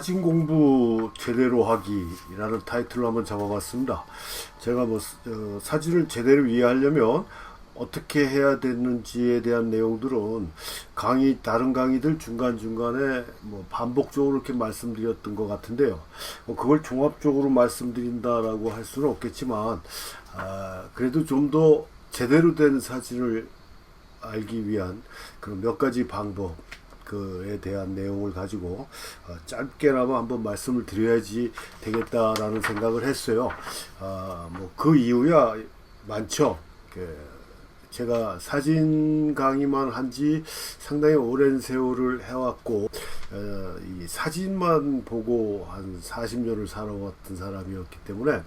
사진 공부 제대로 하기라는 타이틀로 한번 잡아봤습니다. 제가 사진을 제대로 이해하려면 어떻게 해야 되는지에 대한 내용들은 다른 강의들 중간중간에 반복적으로 이렇게 말씀드렸던 것 같은데요. 그걸 종합적으로 말씀드린다라고 할 수는 없겠지만, 그래도 좀 더 제대로 된 사진을 알기 위한 그런 몇 가지 방법, 그에 대한 내용을 가지고 짧게나마 한번 말씀을 드려야지 되겠다라는 생각을 했어요. 그 이유야 많죠. 제가 사진 강의만 한지 상당히 오랜 세월을 해왔고, 이 사진만 보고 한 40년을 살아왔던 사람이었기 때문에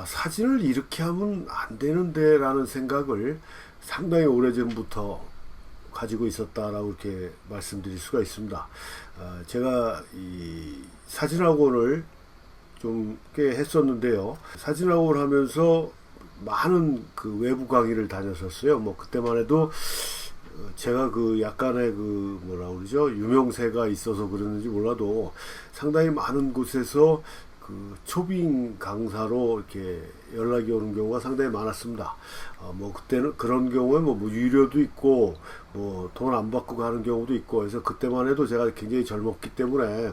사진을 이렇게 하면 안 되는데 라는 생각을 상당히 오래전부터 가지고 있었다라고 이렇게 말씀드릴 수가 있습니다. 제가 이 사진학원을 좀 꽤 했었는데요. 사진학원을 하면서 많은 그 외부 강의를 다녔었어요. 그때만 해도 제가 약간의 뭐라 그러죠? 유명세가 있어서 그러는지 몰라도 상당히 많은 곳에서 초빙 강사로 이렇게 연락이 오는 경우가 상당히 많았습니다. 그때는 그런 경우에 유료도 있고, 돈 안 받고 가는 경우도 있고, 그래서 그때만 해도 제가 굉장히 젊었기 때문에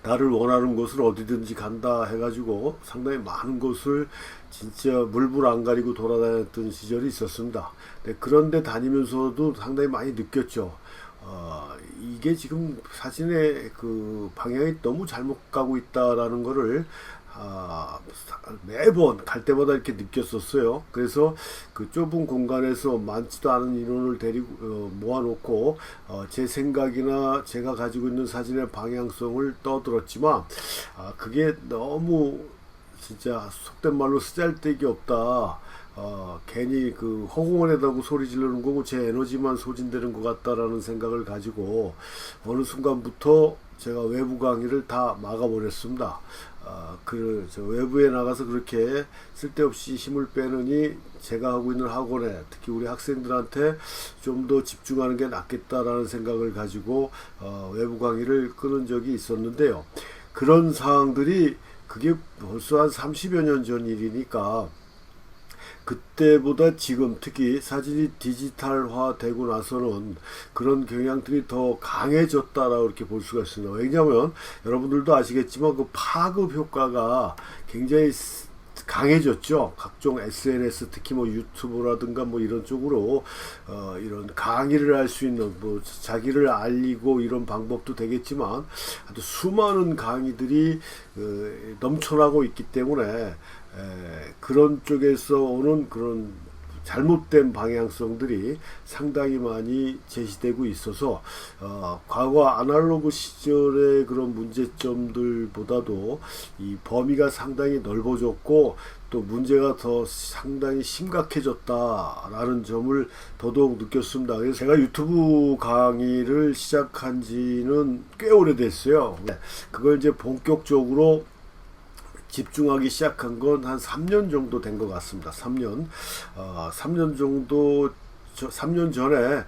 나를 원하는 곳을 어디든지 간다 해가지고 상당히 많은 곳을 진짜 물불 안 가리고 돌아다녔던 시절이 있었습니다. 그런데 다니면서도 상당히 많이 느꼈죠. 이게 지금 사진의 방향이 너무 잘못 가고 있다라는 거를 매번 갈 때마다 이렇게 느꼈었어요. 그래서 그 좁은 공간에서 많지도 않은 인원을 데리고 모아놓고 제 생각이나 제가 가지고 있는 사진의 방향성을 떠들었지만, 그게 너무 진짜 속된 말로 쓰잘데기 없다. 괜히 허공원에다고 소리 지르는 거고 제 에너지만 소진되는 것 같다라는 생각을 가지고 어느 순간부터 제가 외부 강의를 다 막아버렸습니다. 외부에 나가서 그렇게 쓸데없이 힘을 빼느니 제가 하고 있는 학원에, 특히 우리 학생들한테 좀 더 집중하는 게 낫겠다라는 생각을 가지고 외부 강의를 끊은 적이 있었는데요. 그런 상황들이 그게 벌써 한 30여 년 전 일이니까, 그때보다 지금 특히 사진이 디지털화 되고 나서는 그런 경향들이 더 강해졌다라고 이렇게 볼 수가 있습니다. 왜냐하면 여러분들도 아시겠지만 파급 효과가 굉장히 강해졌죠. 각종 SNS, 특히 유튜브라든가 이런 쪽으로 이런 강의를 할 수 있는, 자기를 알리고 이런 방법도 되겠지만 아주 수많은 강의들이 넘쳐나고 있기 때문에 그런 쪽에서 오는 그런 잘못된 방향성들이 상당히 많이 제시되고 있어서 과거 아날로그 시절의 그런 문제점들보다도 이 범위가 상당히 넓어졌고, 또 문제가 더 상당히 심각해졌다라는 점을 더더욱 느꼈습니다. 그래서 제가 유튜브 강의를 시작한 지는 꽤 오래됐어요. 그걸 이제 본격적으로 집중하기 시작한 건 한 3년 정도 된 것 같습니다. 3년. 3년 전에,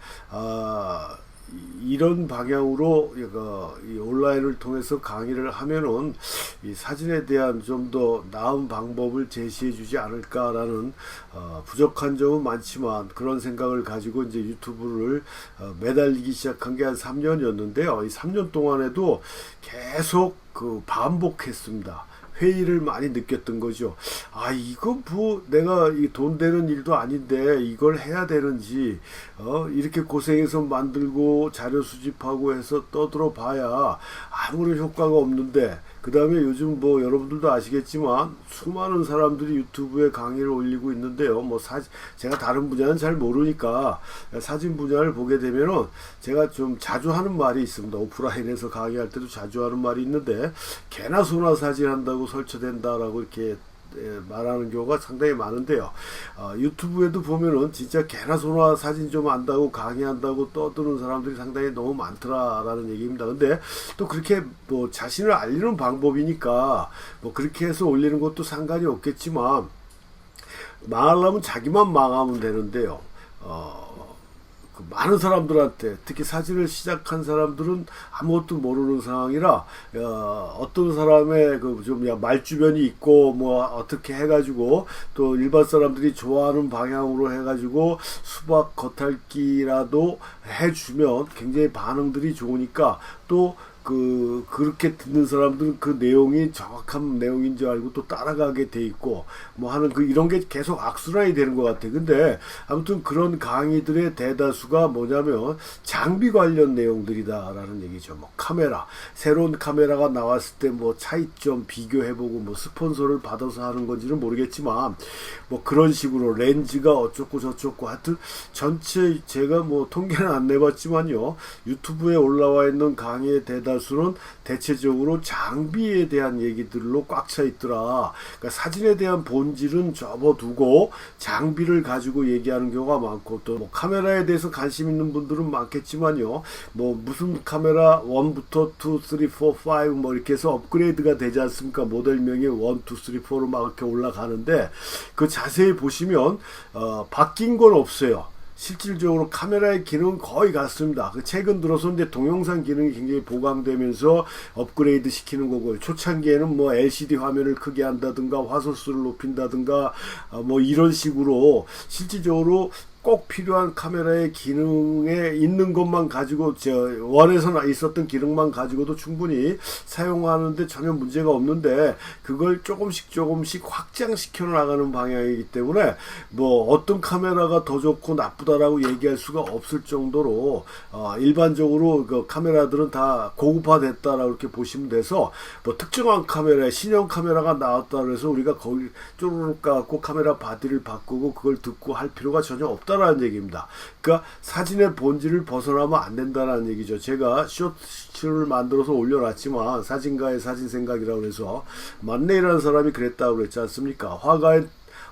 이런 방향으로 이 온라인을 통해서 강의를 하면은 이 사진에 대한 좀 더 나은 방법을 제시해 주지 않을까라는, 부족한 점은 많지만 그런 생각을 가지고 이제 유튜브를 매달리기 시작한 게 한 3년이었는데요. 이 3년 동안에도 계속 반복했습니다. 회의를 많이 느꼈던 거죠. 이거 내가 돈 되는 일도 아닌데 이걸 해야 되는지, 이렇게 고생해서 만들고 자료 수집하고 해서 떠들어 봐야 아무런 효과가 없는데, 그 다음에 요즘 여러분들도 아시겠지만 수많은 사람들이 유튜브에 강의를 올리고 있는데요. 제가 다른 분야는 잘 모르니까 사진 분야를 보게 되면은 제가 좀 자주 하는 말이 있습니다. 오프라인에서 강의할 때도 자주 하는 말이 있는데, 개나 소나 사진 한다고 설쳐된다라고 이렇게 말하는 경우가 상당히 많은데요. 유튜브에도 보면은 진짜 개나 소나 사진 좀 안다고 강의한다고 떠드는 사람들이 상당히 너무 많더라라는 얘기입니다. 근데 또 그렇게 자신을 알리는 방법이니까 그렇게 해서 올리는 것도 상관이 없겠지만, 망하려면 자기만 망하면 되는데요. 많은 사람들한테, 특히 사진을 시작한 사람들은 아무것도 모르는 상황이라 어떤 사람의 그 좀 말주변이 있고 뭐 어떻게 해가지고 또 일반 사람들이 좋아하는 방향으로 해가지고 수박 겉핥기라도 해주면 굉장히 반응들이 좋으니까 또 그렇게 듣는 사람들은 그 내용이 정확한 내용인 줄 알고 또 따라가게 돼 있고, 뭐 하는 이런 게 계속 악순환이 되는 것 같아. 근데 아무튼 그런 강의들의 대다수가 뭐냐면 장비 관련 내용들이다라는 얘기죠. 뭐 카메라, 새로운 카메라가 나왔을 때 뭐 차이점 비교해보고 뭐 스폰서를 받아서 하는 건지는 모르겠지만 뭐 그런 식으로 렌즈가 어쩌고 저쩌고 하여튼 전체 제가 뭐 통계는 안 내봤지만요. 유튜브에 올라와 있는 강의의 대다수는 대체적으로 장비에 대한 얘기들로 꽉 차 있더라. 그러니까 사진에 대한 본질은 접어두고 장비를 가지고 얘기하는 경우가 많고, 또 뭐 카메라에 대해서 관심 있는 분들은 많겠지만요. 뭐 무슨 카메라 1부터 2, 3, 4, 5 뭐 이렇게 해서 업그레이드가 되지 않습니까? 모델명이 1, 2, 3, 4로 막 이렇게 올라가는데 그 자세히 보시면 바뀐 건 없어요. 실질적으로 카메라의 기능은 거의 같습니다. 최근 들어서 이제 동영상 기능이 굉장히 보강되면서 업그레이드 시키는 거고요. 초창기에는 뭐 LCD 화면을 크게 한다든가 화소수를 높인다든가 뭐 이런 식으로 실질적으로 꼭 필요한 카메라의 기능에 있는 것만 가지고 원에서 있었던 기능만 가지고도 충분히 사용하는데 전혀 문제가 없는데, 그걸 조금씩 확장시켜 나가는 방향이기 때문에 뭐 어떤 카메라가 더 좋고 나쁘다라고 얘기할 수가 없을 정도로 일반적으로 그 카메라들은 다 고급화됐다라고 이렇게 보시면 돼서, 뭐 특정한 카메라, 신형 카메라가 나왔다 그래서 우리가 거기 쪼르륵 가고 카메라 바디를 바꾸고 그걸 듣고 할 필요가 전혀 없다 라는 얘기입니다. 그러니까 사진의 본질을 벗어나면 안 된다는 얘기죠. 제가 쇼츠를 만들어서 올려놨지만 사진가의 사진 생각이라고 해서 만레이라는 사람이 그랬다고 그랬지 않습니까?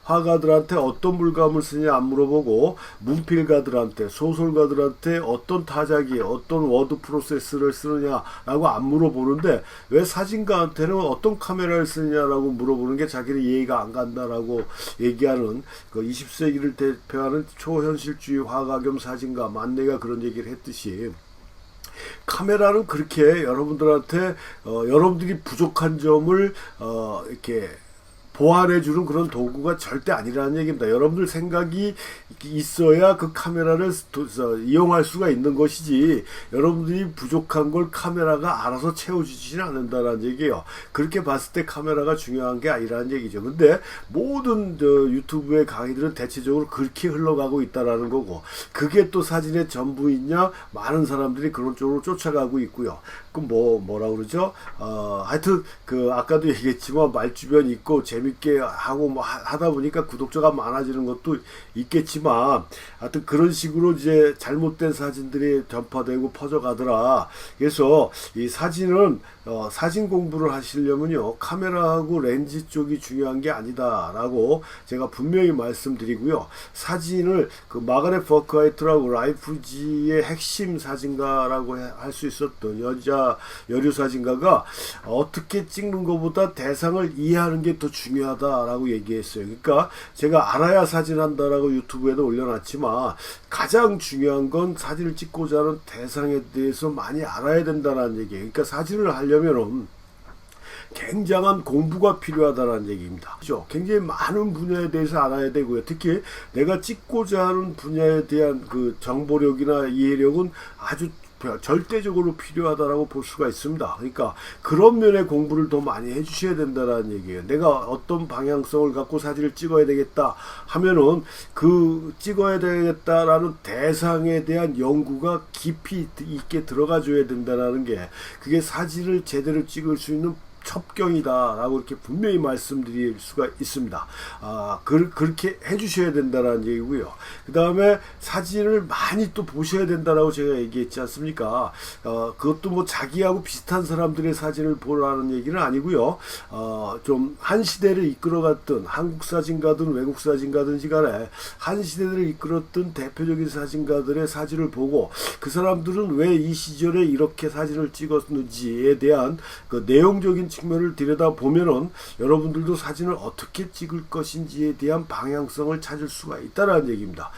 화가들한테 어떤 물감을 쓰냐 안 물어보고 문필가들한테, 소설가들한테 어떤 타자기, 어떤 워드 프로세스를 쓰느냐라고 안 물어보는데 왜 사진가한테는 어떤 카메라를 쓰느냐라고 물어보는 게 자기는 이해가 안 간다라고 얘기하는 그 20세기를 대표하는 초현실주의 화가 겸 사진가 만레이가 그런 얘기를 했듯이, 카메라는 그렇게 여러분들한테 여러분들이 부족한 점을 이렇게 보완해주는 그런 도구가 절대 아니라는 얘기입니다. 여러분들 생각이 있어야 그 카메라를 이용할 수가 있는 것이지, 여러분들이 부족한 걸 카메라가 알아서 채워주지는 않는다는 얘기예요. 그렇게 봤을 때 카메라가 중요한 게 아니라는 얘기죠. 근데 모든 유튜브의 강의들은 대체적으로 그렇게 흘러가고 있다라는 거고, 그게 또 사진의 전부이냐? 많은 사람들이 그런 쪽으로 쫓아가고 있고요. 그럼 뭐라 그러죠? 하여튼 아까도 얘기했지만 말주변 있고 재밌게 하고 뭐 하다 보니까 구독자가 많아지는 것도 있겠지만, 하여튼 그런 식으로 이제 잘못된 사진들이 전파되고 퍼져가더라. 그래서 이 사진은 사진 공부를 하시려면요, 카메라하고 렌즈 쪽이 중요한 게 아니다라고 제가 분명히 말씀드리고요. 사진을 마가렛 버크하이트라고 라이프지의 핵심 사진가라고 할 수 있었던 여류 사진가가 어떻게 찍는 것보다 대상을 이해하는 게 더 중요하다라고 얘기했어요. 그러니까 제가 알아야 사진한다라고 유튜브에도 올려놨지만, 가장 중요한 건 사진을 찍고자 하는 대상에 대해서 많이 알아야 된다는 얘기예요. 그러니까 사진을 하려면은 굉장한 공부가 필요하다는 얘기입니다. 그죠? 굉장히 많은 분야에 대해서 알아야 되고요. 특히 내가 찍고자 하는 분야에 대한 그 정보력이나 이해력은 아주 절대적으로 필요하다라고 볼 수가 있습니다. 그러니까 그런 면의 공부를 더 많이 해주셔야 된다는 얘기예요. 내가 어떤 방향성을 갖고 사진을 찍어야 되겠다 하면은 그 찍어야 되겠다라는 대상에 대한 연구가 깊이 있게 들어가줘야 된다는 게, 그게 사진을 제대로 찍을 수 있는 첩경이다라고 이렇게 분명히 말씀드릴 수가 있습니다. 그렇게 해주셔야 된다는 얘기고요. 그 다음에 사진을 많이 또 보셔야 된다라고 제가 얘기했지 않습니까? 그것도 뭐 자기하고 비슷한 사람들의 사진을 보라는 얘기는 아니고요. 좀 한 시대를 이끌어갔던 한국 사진가든 외국 사진가든지 간에 한 시대를 이끌었던 대표적인 사진가들의 사진을 보고, 그 사람들은 왜 이 시절에 이렇게 사진을 찍었는지에 대한 그 내용적인 측면을 들여다보면은 여러분들도 사진을 어떻게 찍을 것인지에 대한 방향성을 찾을 수가 있다는 얘기입니다.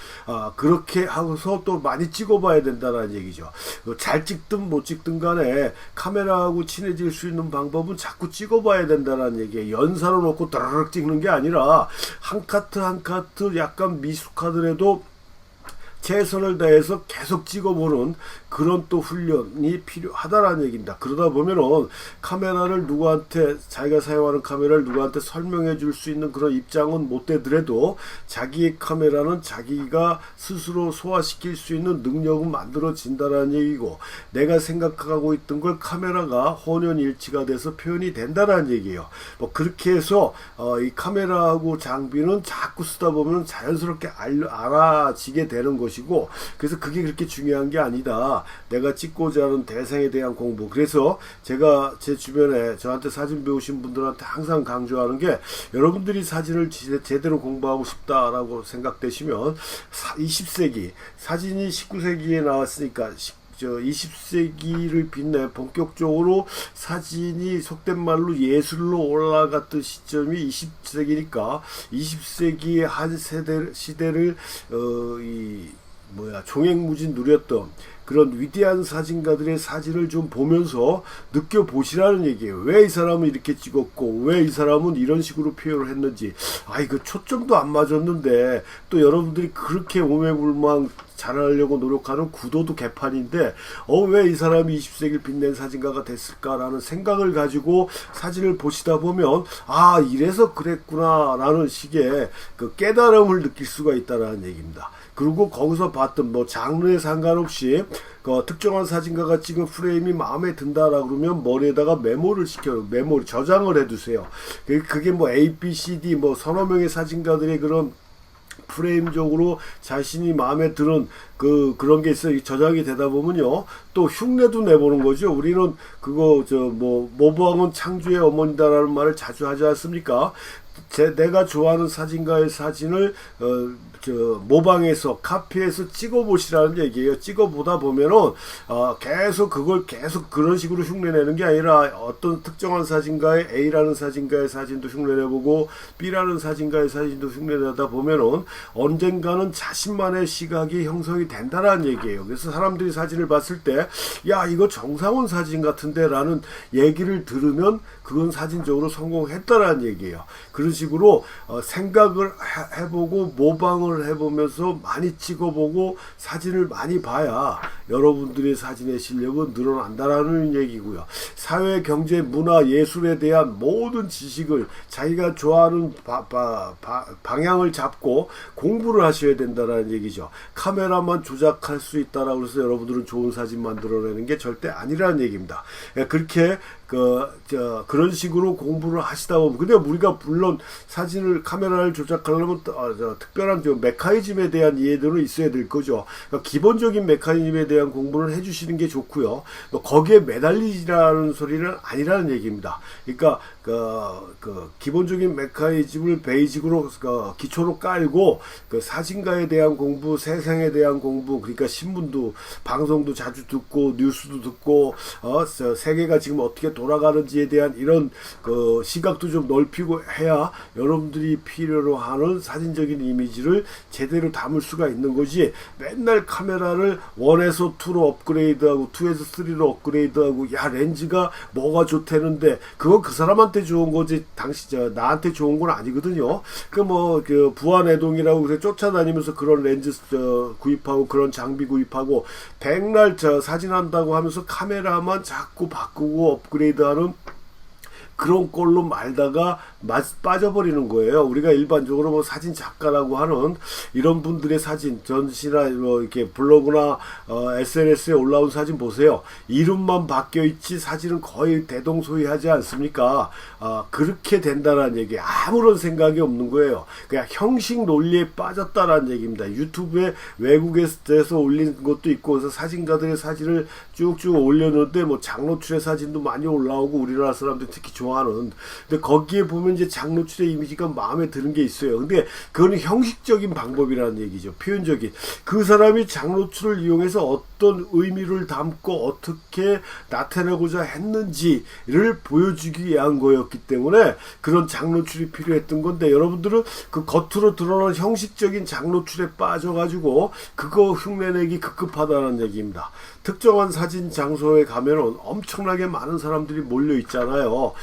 그렇게 하고서 또 많이 찍어봐야 된다는 얘기죠. 잘 찍든 못 찍든 간에 카메라하고 친해질 수 있는 방법은 자꾸 찍어봐야 된다는 얘기예요. 연사로 놓고 드르륵 찍는 게 아니라 한 카트 한 카트 약간 미숙하더라도 최선을 다해서 계속 찍어보는 그런 또 훈련이 필요하다라는 얘기입니다. 그러다 보면은 카메라를 누구한테, 자기가 사용하는 카메라를 누구한테 설명해 줄 수 있는 그런 입장은 못 되더라도 자기의 카메라는 자기가 스스로 소화시킬 수 있는 능력은 만들어진다라는 얘기고, 내가 생각하고 있던 걸 카메라가 혼연일치가 돼서 표현이 된다라는 얘기예요. 뭐 그렇게 해서 이 카메라하고 장비는 자꾸 쓰다 보면 자연스럽게 알아지게 되는 것이고, 그래서 그게 그렇게 중요한 게 아니다. 내가 찍고자 하는 대상에 대한 공부. 그래서 제가 제 주변에 저한테 사진 배우신 분들한테 항상 강조하는 게, 여러분들이 사진을 제대로 공부하고 싶다라고 생각되시면 20세기, 사진이 19세기에 나왔으니까 20세기를 빛내 본격적으로 사진이 속된 말로 예술로 올라갔던 시점이 20세기니까 20세기의 한 시대를 종횡무진 누렸던 그런 위대한 사진가들의 사진을 좀 보면서 느껴보시라는 얘기예요. 왜 이 사람은 이렇게 찍었고, 왜 이 사람은 이런 식으로 표현을 했는지. 이거 초점도 안 맞았는데, 또 여러분들이 그렇게 오매불망 잘하려고 노력하는 구도도 개판인데, 왜 이 사람이 20세기를 빛낸 사진가가 됐을까라는 생각을 가지고 사진을 보시다 보면, 이래서 그랬구나 라는 식의 그 깨달음을 느낄 수가 있다는 얘기입니다. 그리고 거기서 봤던 장르에 상관없이 특정한 사진가가 찍은 프레임이 마음에 든다라 그러면 머리에다가 메모리 저장을 해두세요. 그게 A, B, C, D 서너 명의 사진가들의 그런 프레임적으로 자신이 마음에 드는 그런 게 있어요. 저장이 되다 보면요, 또 흉내도 내보는 거죠. 우리는 모방은 창조의 어머니다라는 말을 자주 하지 않습니까? 내가 좋아하는 사진가의 사진을 모방해서 카피해서 찍어보시라는 얘기예요. 찍어보다 보면은 계속 그런 식으로 흉내내는 게 아니라, 어떤 특정한 사진가의 A라는 사진가의 사진도 흉내내보고 B라는 사진가의 사진도 흉내내다 보면은 언젠가는 자신만의 시각이 형성이 된다는 얘기예요. 그래서 사람들이 사진을 봤을 때, 야, 이거 정상훈 사진 같은데 라는 얘기를 들으면 그건 사진적으로 성공했다라는 얘기예요. 그런 식으로 생각을 해보고 모방을 해보면서 많이 찍어보고 사진을 많이 봐야 여러분들의 사진의 실력은 늘어난다라는 얘기고요. 사회, 경제, 문화, 예술에 대한 모든 지식을 자기가 좋아하는 방향을 잡고 공부를 하셔야 된다라는 얘기죠. 카메라만 조작할 수 있다라고 해서 여러분들은 좋은 사진 만들어내는 게 절대 아니라는 얘기입니다. 그렇게 그런 식으로 공부를 하시다 보면, 근데 우리가 물론 카메라를 조작하려면 특별한 메커니즘에 대한 이해도는 있어야 될 거죠. 그러니까 기본적인 메커니즘에 대한 공부를 해주시는 게 좋고요. 거기에 매달리라는 소리는 아니라는 얘기입니다. 그러니까 기본적인 메커니즘을 베이직으로 기초로 깔고 사진가에 대한 공부, 세상에 대한 공부, 그러니까 신문도 방송도 자주 듣고 뉴스도 듣고 세계가 지금 어떻게 돌아가는지에 대한 이런 시각도 좀 넓히고 해야 여러분들이 필요로 하는 사진적인 이미지를 제대로 담을 수가 있는 거지, 맨날 카메라를 1에서 2로 업그레이드하고 2에서 3로 업그레이드하고, 야, 렌즈가 뭐가 좋다는데 그건 그 사람한테 좋은 거지 나한테 좋은 건 아니거든요. 부안해동이라고 그래 쫓아다니면서 그런 렌즈 구입하고 그런 장비 구입하고 백날 사진한다고 하면서 카메라만 자꾸 바꾸고 업그레이드하는 그런 꼴로 말다가 빠져버리는 거예요. 우리가 일반적으로 사진 작가라고 하는 이런 분들의 사진, 전시나 이렇게 블로그나 SNS에 올라온 사진 보세요. 이름만 바뀌어 있지 사진은 거의 대동소이하지 않습니까? 그렇게 된다는 얘기, 아무런 생각이 없는 거예요. 그냥 형식 논리에 빠졌다라는 얘기입니다. 유튜브에 외국에서 올린 것도 있고, 그래서 사진가들의 사진을 쭉쭉 올렸는데 장노출의 사진도 많이 올라오고, 우리나라 사람들 특히 좋아하는. 근데 거기에 보면 이제 장노출의 이미지가 마음에 드는 게 있어요. 근데 그거는 형식적인 방법이라는 얘기죠. 표현적인. 그 사람이 장노출을 이용해서 어떤 의미를 담고 어떻게 나타내고자 했는지를 보여주기 위한 거였기 때문에 그런 장노출이 필요했던 건데, 여러분들은 그 겉으로 드러나는 형식적인 장노출에 빠져가지고 그거 흉내내기 급급하다는 얘기입니다. 특정한 사진 장소에 가면은 엄청나게 많은 사람들이 몰려 있잖아요.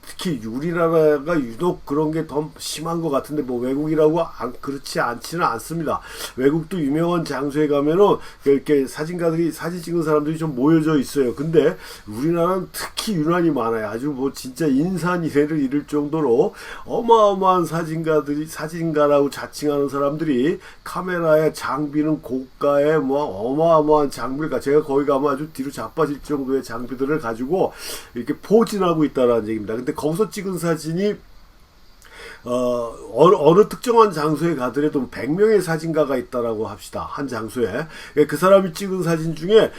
특히 우리나라가 유독 그런 게 더 심한 것 같은데, 뭐 외국이라고 그렇지 않지는 않습니다. 외국도 유명한 장소에 가면은 이렇게 사진가들이 사진 찍은 사람들이 좀 모여져 있어요. 근데 우리나라는 특히 유난히 많아요. 아주 뭐 진짜 인산이래를 이룰 정도로 어마어마한 사진가라고 자칭하는 사람들이 카메라의 장비는 고가의 뭐 어마어마한 장비가, 제가 거기 가면 아주 뒤로 자빠질 정도의 장비들을 가지고 이렇게 포진하고 있다는 얘기입니다. 근데 거기서 찍은 사진이 어느 특정한 장소에 가더라도 100명의 사진가가 있다라고 합시다. 한 장소에. 그 사람이 찍은 사진 중에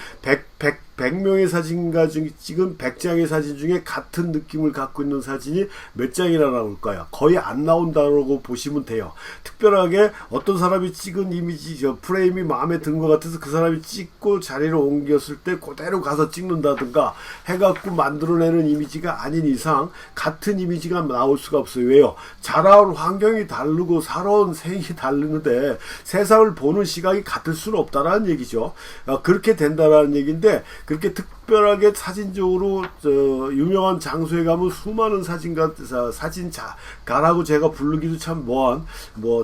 100명의 사진가 중에 찍은 100장의 사진 중에 같은 느낌을 갖고 있는 사진이 몇 장이나 나올까요? 거의 안 나온다고 보시면 돼요. 특별하게 어떤 사람이 찍은 이미지, 프레임이 마음에 든 것 같아서 그 사람이 찍고 자리로 옮겼을 때 그대로 가서 찍는다든가 해갖고 만들어내는 이미지가 아닌 이상 같은 이미지가 나올 수가 없어요. 왜요? 자라온 환경이 다르고 살아온 생이 다르는데 세상을 보는 시각이 같을 수는 없다라는 얘기죠. 그렇게 된다라는 얘기인데, 그렇게 특별하게 사진적으로 유명한 장소에 가면 수많은 사진가라고 제가 부르기도 참 뭐한,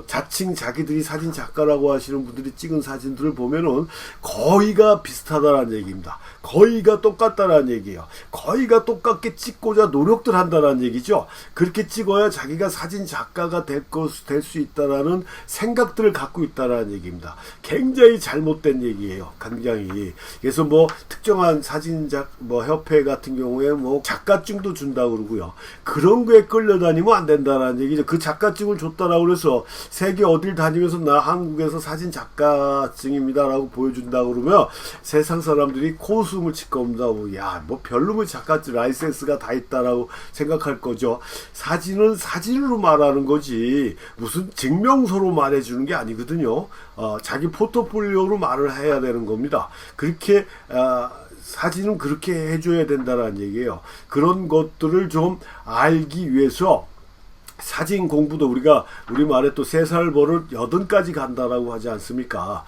자칭 자기들이 사진 작가라고 하시는 분들이 찍은 사진들을 보면은 거의가 비슷하다라는 얘기입니다. 거의가 똑같다라는 얘기예요. 거의가 똑같게 찍고자 노력들 한다라는 얘기죠. 그렇게 찍어야 자기가 사진 작가가 될 수 있다라는 생각들을 갖고 있다라는 얘기입니다. 굉장히 잘못된 얘기예요. 굉장히. 그래서 특정한 협회 같은 경우에 작가증도 준다고 그러고요. 그런 거에 끌려다니면 안 된다라는 얘기죠. 그 작가증을 줬다라고 그래서 세계 어딜 다니면서 나 한국에서 사진 작가증입니다라고 보여준다고 그러면 세상 사람들이 코웃음을 칠 겁니다. 야, 별놈의 작가증 라이센스가 다 있다라고 생각할 거죠. 사진은 사진으로 말하는 거지 무슨 증명서로 말해주는 게 아니거든요. 자기 포트폴리오로 말을 해야 되는 겁니다. 그렇게 사진은 그렇게 해줘야 된다는 얘기예요. 그런 것들을 좀 알기 위해서 사진 공부도 우리 말에 또 3살 버릇 8까지 간다라고 하지 않습니까?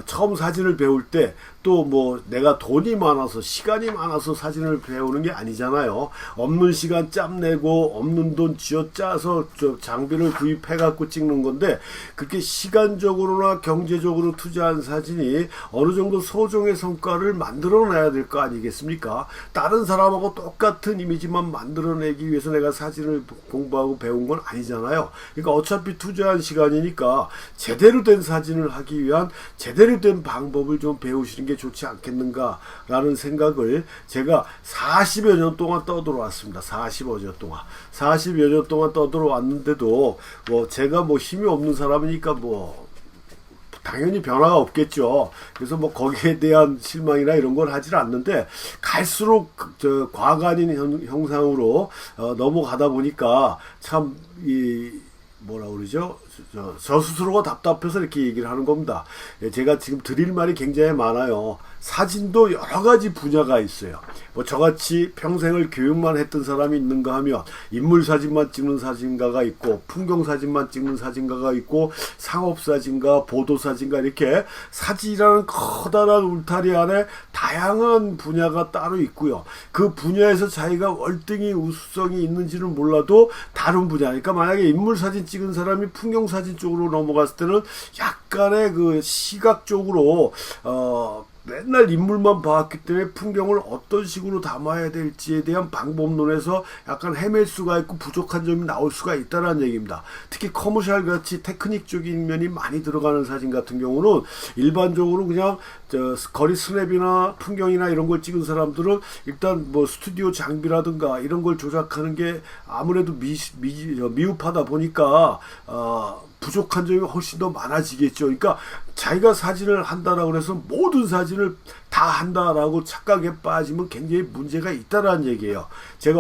처음 사진을 배울 때 또 내가 돈이 많아서 시간이 많아서 사진을 배우는 게 아니잖아요. 없는 시간 짬내고 없는 돈 쥐어짜서 장비를 구입해 갖고 찍는 건데, 그렇게 시간적으로나 경제적으로 투자한 사진이 어느 정도 소정의 성과를 만들어내야 될 거 아니겠습니까? 다른 사람하고 똑같은 이미지만 만들어내기 위해서 내가 사진을 공부하고 배운 건 아니잖아요. 그러니까 어차피 투자한 시간이니까 제대로 된 사진을 하기 위한 제대로 된 방법을 좀 배우시는 게 좋지 않겠는가라는 생각을 제가 40여 년 동안 떠들어왔습니다. 40여 년 동안 떠들어왔는데도 제가 힘이 없는 사람이니까 당연히 변화가 없겠죠. 그래서 거기에 대한 실망이나 이런 걸 하질 않는데, 갈수록 과가 아닌 형상으로 넘어가다 보니까 참 뭐라 그러죠? 저 스스로가 답답해서 이렇게 얘기를 하는 겁니다. 제가 지금 드릴 말이 굉장히 많아요. 사진도 여러 가지 분야가 있어요. 저같이 평생을 교육만 했던 사람이 있는가 하면 인물 사진만 찍는 사진가가 있고, 풍경 사진만 찍는 사진가가 있고, 상업 사진가, 보도 사진가, 이렇게 사진이라는 커다란 울타리 안에 다양한 분야가 따로 있고요. 그 분야에서 자기가 월등히 우수성이 있는지는 몰라도 다른 분야, 그러니까 만약에 인물 사진 찍은 사람이 풍경 사진 쪽으로 넘어갔을 때는 약간의 그 시각적으로 맨날 인물만 봤기 때문에 풍경을 어떤 식으로 담아야 될지에 대한 방법론에서 약간 헤맬 수가 있고 부족한 점이 나올 수가 있다는 얘기입니다. 특히 커머셜 같이 테크닉적인 면이 많이 들어가는 사진 같은 경우는 일반적으로 그냥 거리 스냅이나 풍경이나 이런 걸 찍은 사람들은 일단 스튜디오 장비라든가 이런 걸 조작하는 게 아무래도 미흡하다 보니까 부족한 점이 훨씬 더 많아지겠죠. 그러니까 자기가 사진을 한다라고 해서 모든 사진을 다 한다라고 착각에 빠지면 굉장히 문제가 있다라는 얘기예요. 제가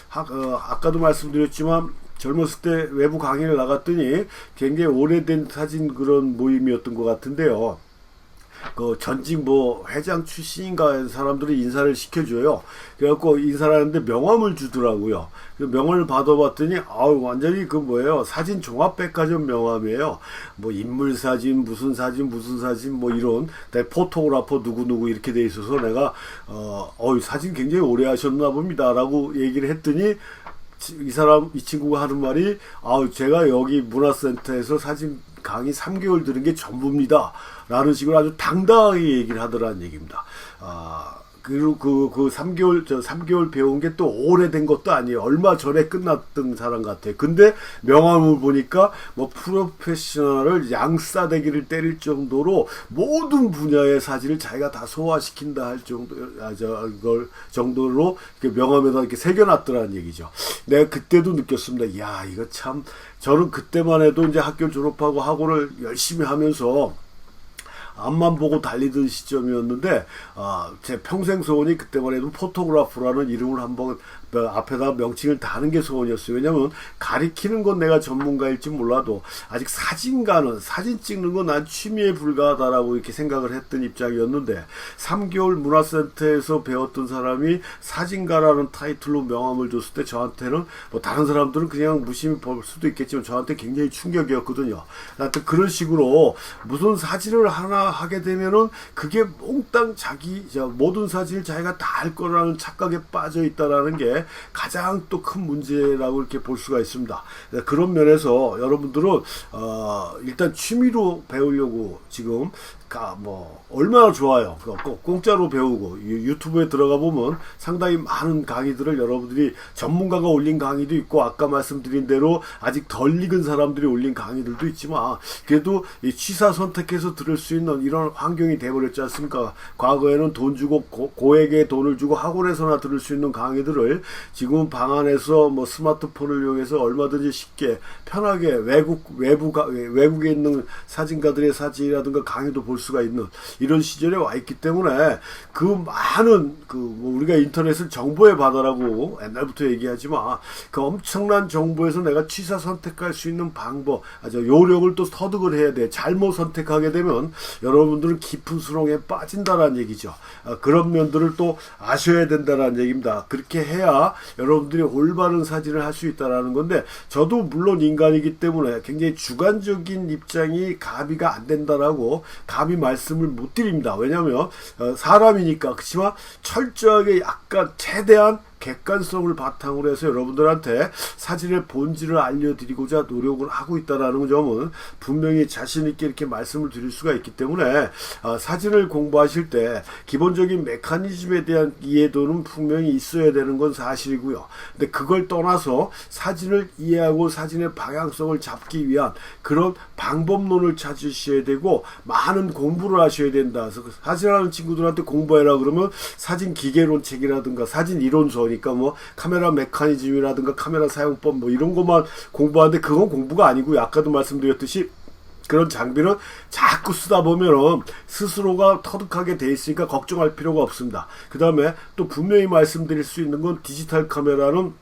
아까도 말씀드렸지만 젊었을 때 외부 강의를 나갔더니 굉장히 오래된 사진 그런 모임이었던 것 같은데요. 그 전직 회장 출신인가 사람들이 인사를 시켜줘요. 그래갖고 인사를 하는데 명함을 주더라고요. 그 명함을 받아봤더니 완전히 사진 종합백화점 명함이에요. 인물 사진 무슨 사진 이런 포토그래퍼 누구누구 이렇게 돼 있어서 내가 사진 굉장히 오래 하셨나 봅니다 라고 얘기를 했더니 이 친구가 하는 말이 제가 여기 문화센터에서 사진 강의 3개월 들은 게 전부입니다 라는 식으로 아주 당당하게 얘기를 하더라는 얘기입니다. 그리고 그 3개월 배운 게 또 오래된 것도 아니에요. 얼마 전에 끝났던 사람 같아요. 근데 명함을 보니까 프로페셔널을 양싸대기를 때릴 정도로 모든 분야의 사진을 자기가 다 소화시킨다 할 정도로 명함에다 이렇게 새겨놨더라는 얘기죠. 내가 그때도 느꼈습니다. 야, 이거 참, 저는 그때만 해도 이제 학교를 졸업하고 학원을 열심히 하면서 앞만 보고 달리던 시점이었는데 제 평생 소원이 그때만 해도 포토그래퍼라는 이름을 한번 앞에다 명칭을 다는 게 소원이었어요. 왜냐면 가리키는 건 내가 전문가일지 몰라도 아직 사진가는 사진 찍는 건 난 취미에 불과하다라고 이렇게 생각을 했던 입장이었는데 3개월 문화센터에서 배웠던 사람이 사진가라는 타이틀로 명함을 줬을 때 저한테는 다른 사람들은 그냥 무심히 볼 수도 있겠지만 저한테 굉장히 충격이었거든요. 하여튼 그런 식으로 무슨 사진을 하나 하게 되면은 그게 몽땅 모든 사진을 자기가 다 할 거라는 착각에 빠져 있다라는 게 가장 또 큰 문제라고 이렇게 볼 수가 있습니다. 그런 면에서 여러분들은 일단 취미로 배우려고 지금 얼마나 좋아요. 공짜로 배우고 유튜브에 들어가 보면 상당히 많은 강의들을 여러분들이 전문가가 올린 강의도 있고 아까 말씀드린 대로 아직 덜 익은 사람들이 올린 강의들도 있지만 그래도 이 취사 선택해서 들을 수 있는 이런 환경이 돼버렸지 않습니까? 과거에는 돈 주고 고액의 돈을 주고 학원에서나 들을 수 있는 강의들을 지금 방 안에서 스마트폰을 이용해서 얼마든지 쉽게 편하게 외국에 있는 사진가들의 사진이라든가 강의도 볼 수가 있는 이런 시절에 와 있기 때문에 그 많은 우리가 인터넷을 정보의 바다라고 옛날부터 얘기하지만 그 엄청난 정보에서 내가 취사 선택할 수 있는 방법, 요령을 또 터득을 해야 돼. 잘못 선택하게 되면 여러분들은 깊은 수렁에 빠진다라는 얘기죠. 그런 면들을 또 아셔야 된다라는 얘기입니다. 그렇게 해야 여러분들이 올바른 사진을 할 수 있다라는 건데 저도 물론 인간이기 때문에 굉장히 주관적인 입장이 가비가 안 된다라고 감히 말씀을 못 드립니다. 왜냐하면 사람이니까. 그렇지만 철저하게 약간 최대한 객관성을 바탕으로 해서 여러분들한테 사진의 본질을 알려드리고자 노력을 하고 있다는 점은 분명히 자신있게 이렇게 말씀을 드릴 수가 있기 때문에 사진을 공부하실 때 기본적인 메커니즘에 대한 이해도는 분명히 있어야 되는 건 사실이고요. 근데 그걸 떠나서 사진을 이해하고 사진의 방향성을 잡기 위한 그런 방법론을 찾으셔야 되고 많은 공부를 하셔야 된다. 그래서 사진하는 친구들한테 공부해라 그러면 사진 기계론 책이라든가 사진 이론서 그러니까 카메라 메커니즘이라든가 카메라 사용법 이런 것만 공부하는데 그건 공부가 아니고요. 아까도 말씀드렸듯이 그런 장비는 자꾸 쓰다 보면은 스스로가 터득하게 돼 있으니까 걱정할 필요가 없습니다. 그 다음에 또 분명히 말씀드릴 수 있는 건 디지털 카메라는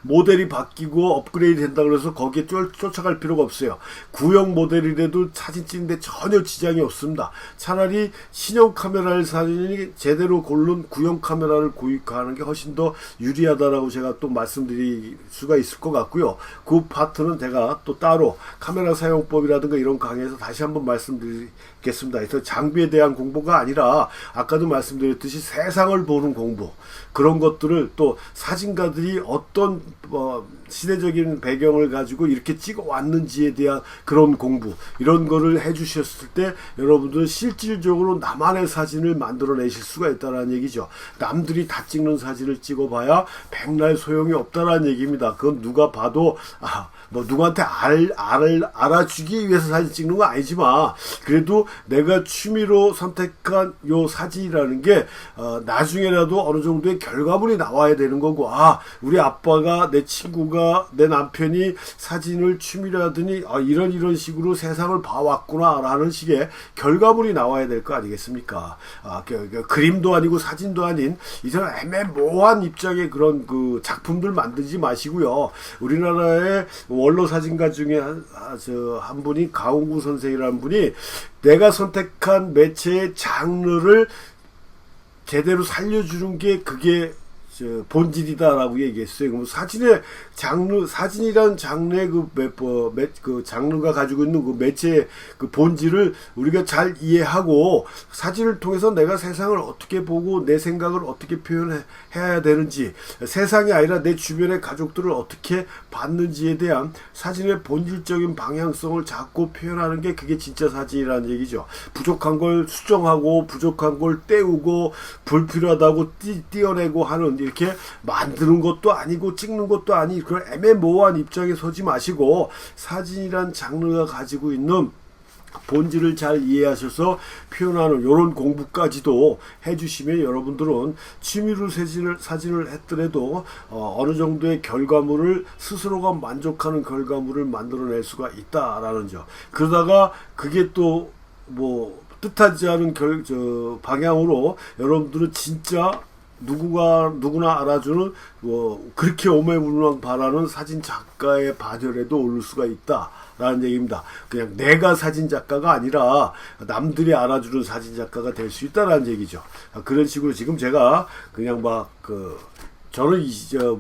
모델이 바뀌고 업그레이드 된다 그래서 거기에 쫓아갈 필요가 없어요. 구형 모델이라도 사진 찍는데 전혀 지장이 없습니다. 차라리 신형 카메라를 사진이 제대로 고른 구형 카메라를 구입하는 게 훨씬 더 유리하다라고 제가 또 말씀드릴 수가 있을 것 같고요. 그 파트는 제가 또 따로 카메라 사용법이라든가 이런 강의에서 다시 한번 말씀드리겠습니다. 그래서 장비에 대한 공부가 아니라 아까도 말씀드렸듯이 세상을 보는 공부, 그런 것들을 또 사진가들이 어떤 시대적인 배경을 가지고 이렇게 찍어 왔는지에 대한 그런 공부, 이런 거를 해 주셨을 때 여러분들은 실질적으로 나만의 사진을 만들어내실 수가 있다는 얘기죠. 남들이 다 찍는 사진을 찍어봐야 백날 소용이 없다는 얘기입니다. 그건 누가 봐도 누구한테 알아주기 위해서 사진 찍는 건 아니지만 그래도 내가 취미로 선택한 요 사진이라는 게 나중에라도 어느 정도의 결과물이 나와야 되는 거고, 우리 아빠가 내 친구가 내 남편이 사진을 취미로 하더니 이런 식으로 세상을 봐왔구나 라는 식의 결과물이 나와야 될 거 아니겠습니까? 그림도 아니고 사진도 아닌 이런 애매모호한 입장의 그런 그 작품들 만들지 마시고요. 우리나라의 원로 사진가 중에 한 분이 가홍구 선생이라는 분이 내가 선택한 매체의 장르를 제대로 살려주는 게 그게 본질이다라고 얘기했어요. 그럼 사진의 장르, 사진이란 장르의 그 장르가 가지고 있는 그 매체의 그 본질을 우리가 잘 이해하고 사진을 통해서 내가 세상을 어떻게 보고 내 생각을 어떻게 표현해야 되는지, 세상이 아니라 내 주변의 가족들을 어떻게 봤는지에 대한 사진의 본질적인 방향성을 잡고 표현하는 게 그게 진짜 사진이라는 얘기죠. 부족한 걸 수정하고 부족한 걸 떼우고 불필요하다고 띄어내고 하는 이렇게 만드는 것도 아니고 찍는 것도 아니 그런 애매모호한 입장에 서지 마시고 사진이란 장르가 가지고 있는 본질을 잘 이해하셔서 표현하는 이런 공부까지도 해주시면 여러분들은 취미로 사진을 했더라도 어느 정도의 결과물을 스스로가 만족하는 결과물을 만들어낼 수가 있다라는 점. 그러다가 그게 또 뭐 뜻하지 않은 방향으로 여러분들은 진짜 누구나 알아주는 그렇게 오매불망 바라는 사진 작가의 반열에도 오를 수가 있다라는 얘기입니다. 그냥 내가 사진 작가가 아니라 남들이 알아주는 사진 작가가 될 수 있다라는 얘기죠. 그런 식으로 지금 제가 그냥 저는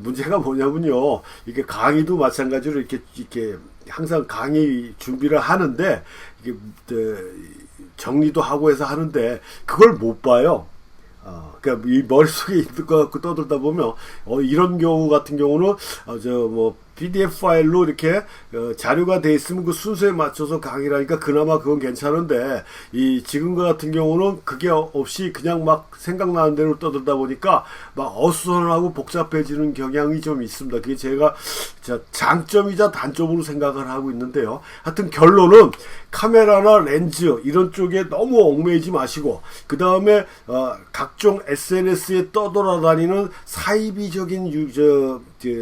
문제가 뭐냐면요. 이게 강의도 마찬가지로 이렇게 항상 강의 준비를 하는데 이게 정리도 하고 해서 하는데 그걸 못 봐요. 그러니까 이 머릿속에 있는 거 갖고 떠들다 보면 이런 경우 같은 경우는 PDF 파일로 이렇게 자료가 돼 있으면 그 순서에 맞춰서 강의를 하니까 그나마 그건 괜찮은데 이 지금과 같은 경우는 그게 없이 그냥 막 생각나는 대로 떠들다 보니까 막 어수선하고 복잡해지는 경향이 좀 있습니다. 그게 제가 장점이자 단점으로 생각을 하고 있는데요. 하여튼 결론은 카메라나 렌즈 이런 쪽에 너무 얽매이지 마시고 그 다음에 각종 SNS에 떠돌아다니는 사이비적인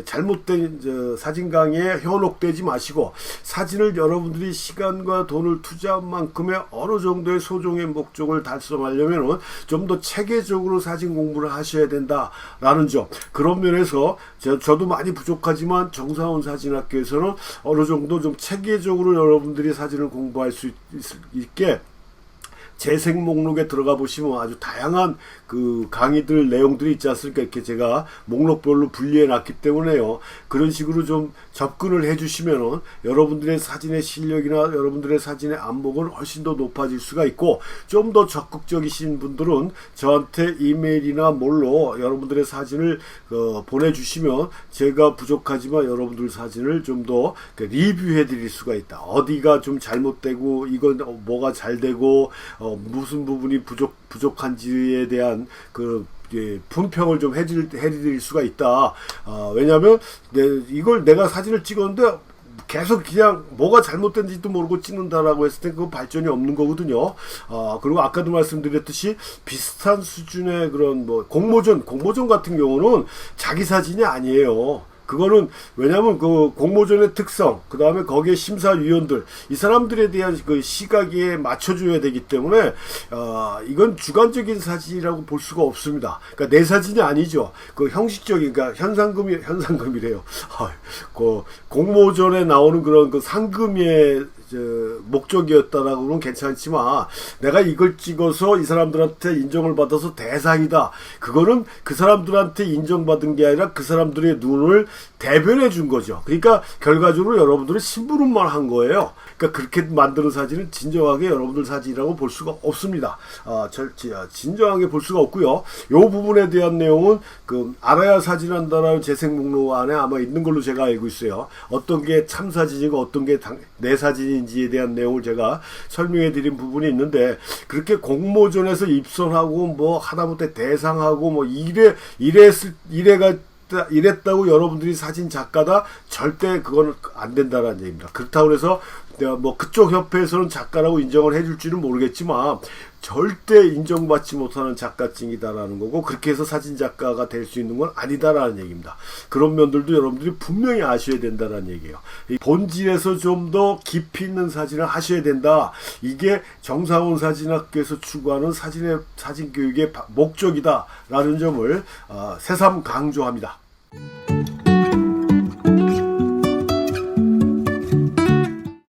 잘못된 사진 강의에 현혹되지 마시고 사진을 여러분들이 시간과 돈을 투자한 만큼의 어느 정도의 소정의 목적을 달성하려면 좀 더 체계적으로 사진 공부를 하셔야 된다라는 점. 그런 면에서 저도 많이 부족하지만 정사원 사진학교에서는 어느 정도 좀 체계적으로 여러분들이 사진을 공부할 수 있게 재생 목록에 들어가 보시면 아주 다양한 그 강의들 내용들이 있지 않습니까? 이렇게 제가 목록별로 분리해 놨기 때문에요. 그런 식으로 좀 접근을 해 주시면은 여러분들의 사진의 실력이나 여러분들의 사진의 안목은 훨씬 더 높아질 수가 있고 좀 더 적극적이신 분들은 저한테 이메일이나 뭘로 여러분들의 사진을 보내주시면 제가 부족하지만 여러분들 사진을 좀 더 리뷰해 드릴 수가 있다. 어디가 좀 잘못되고 이건 뭐가 잘 되고 무슨 부분이 부족한지에 대한 분평을 좀 해드릴 수가 있다. 왜냐면 이걸 내가 사진을 찍었는데 계속 그냥 뭐가 잘못된지도 모르고 찍는다라고 했을 때 그거 발전이 없는 거거든요. 그리고 아까도 말씀드렸듯이 비슷한 수준의 그런 공모전 같은 경우는 자기 사진이 아니에요. 그거는 왜냐면 그 공모전의 특성, 그 다음에 거기에 심사위원들, 이 사람들에 대한 그 시각에 맞춰줘야 되기 때문에, 이건 주관적인 사진이라고 볼 수가 없습니다. 그러니까 내 사진이 아니죠. 그 형식적인, 그러니까 현상금이래요. 그 공모전에 나오는 그런 그 상금의 목적이었다라고는 괜찮지만 내가 이걸 찍어서 이 사람들한테 인정을 받아서 대상이다. 그거는 그 사람들한테 인정받은 게 아니라 그 사람들의 눈을 대변해 준 거죠. 그러니까 결과적으로 여러분들은 심부름만 한 거예요. 그러니까 그렇게 만드는 사진은 진정하게 여러분들 사진이라고 볼 수가 없습니다. 진정하게 볼 수가 없고요. 이 부분에 대한 내용은 알아야 사진한다라는 재생 목록 안에 아마 있는 걸로 제가 알고 있어요. 어떤 게 참 사진이고 어떤 게 내 사진인지에 대한 내용을 제가 설명해 드린 부분이 있는데 그렇게 공모전에서 입선하고 하다못해 대상하고 이랬다고 여러분들이 사진 작가다 절대 그거는 안 된다라는 얘기입니다. 그렇다고 해서 그쪽 협회에서는 작가라고 인정을 해줄지는 모르겠지만 절대 인정받지 못하는 작가증이다라는 거고, 그렇게 해서 사진작가가 될 수 있는 건 아니다라는 얘기입니다. 그런 면들도 여러분들이 분명히 아셔야 된다는 얘기예요. 이 본질에서 좀 더 깊이 있는 사진을 하셔야 된다. 이게 정사원 사진학교에서 추구하는 사진교육의 목적이다라는 점을 새삼 강조합니다.